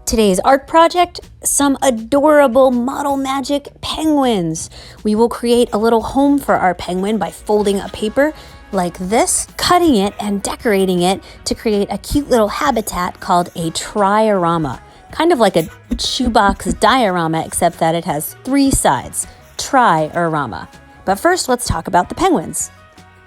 Today's art project, some adorable Model Magic penguins. We will create a little home for our penguin by folding a paper like this, cutting it and decorating it to create a cute little habitat called a triarama. Kind of like a shoebox diorama, except that it has 3 sides, triarama. But first, let's talk about the penguins.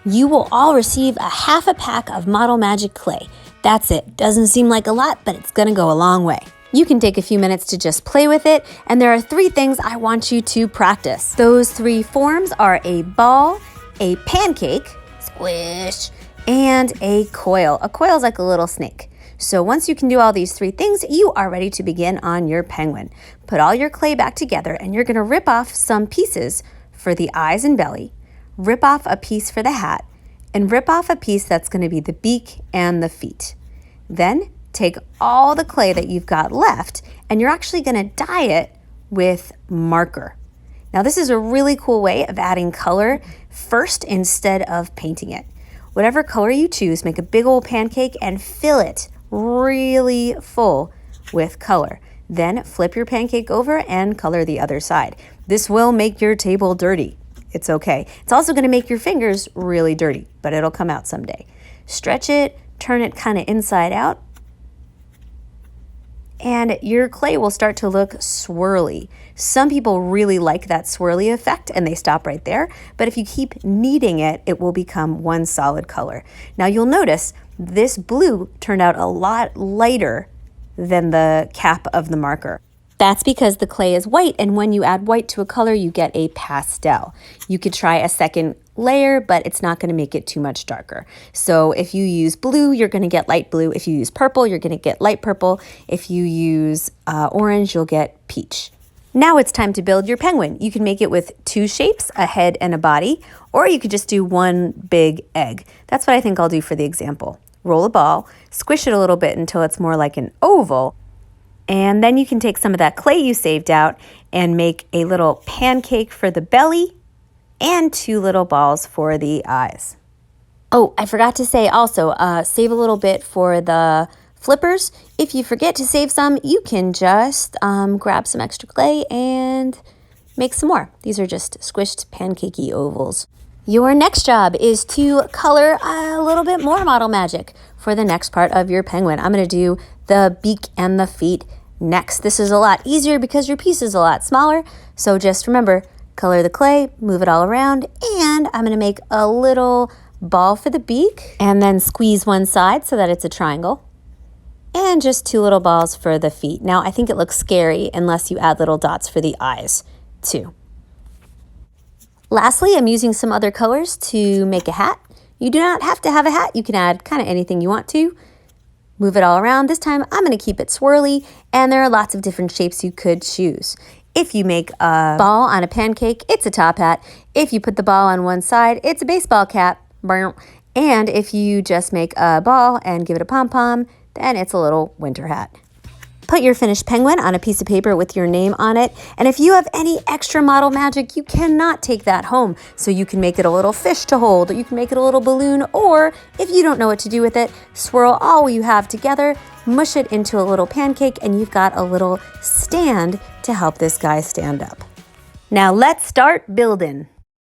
You will all receive a half a pack of Model Magic clay. That's it. Doesn't seem like a lot, but it's gonna go a long way. You can take a few minutes to just play with it, and there are 3 things I want you to practice. Those 3 forms are a ball, a pancake, squish, and a coil. A coil is like a little snake. So once you can do all these 3 things, you are ready to begin on your penguin. Put all your clay back together, and you're gonna rip off some pieces for the eyes and belly, rip off a piece for the hat, and rip off a piece that's gonna be the beak and the feet. Then take all the clay that you've got left, and you're actually gonna dye it with marker. Now this is a really cool way of adding color first instead of painting it. Whatever color you choose, make a big old pancake and fill it really full with color. Then flip your pancake over and color the other side. This will make your table dirty. It's okay. It's also gonna make your fingers really dirty, but it'll come out someday. Stretch it, turn it kind of inside out, and your clay will start to look swirly. Some people really like that swirly effect and they stop right there, but if you keep kneading it, it will become one solid color. Now you'll notice this blue turned out a lot lighter than the cap of the marker. That's because the clay is white, and when you add white to a color, you get a pastel. You could try a second layer, but it's not going to make it too much darker. So if you use blue, you're going to get light blue. If you use purple, you're going to get light purple. If you use orange, you'll get peach. Now it's time to build your penguin. You can make it with 2 shapes, a head and a body, or you could just do one big egg. That's what I think I'll do for the example. Roll a ball, squish it a little bit until it's more like an oval, and then you can take some of that clay you saved out and make a little pancake for the belly and 2 little balls for the eyes. Oh, I forgot to say also, save a little bit for the flippers. If you forget to save some, you can just grab some extra clay and make some more. These are just squished pancakey ovals. Your next job is to color a little bit more Model Magic for the next part of your penguin. I'm going to do the beak and the feet next. This is a lot easier because your piece is a lot smaller. So just remember, color the clay, move it all around, and I'm going to make a little ball for the beak and then squeeze one side so that it's a triangle, and just 2 little balls for the feet. Now I think it looks scary unless you add little dots for the eyes too. Lastly, I'm using some other colors to make a hat. You do not have to have a hat. You can add kind of anything you want to. Move it all around. This time I'm going to keep it swirly, and there are lots of different shapes you could choose. If you make a ball on a pancake, it's a top hat. If you put the ball on one side, it's a baseball cap. And if you just make a ball and give it a pom-pom, then it's a little winter hat. Put your finished penguin on a piece of paper with your name on it. And if you have any extra Model Magic, you cannot take that home. So you can make it a little fish to hold, or you can make it a little balloon, or if you don't know what to do with it, swirl all you have together, mush it into a little pancake, and you've got a little stand to help this guy stand up. Now let's start building.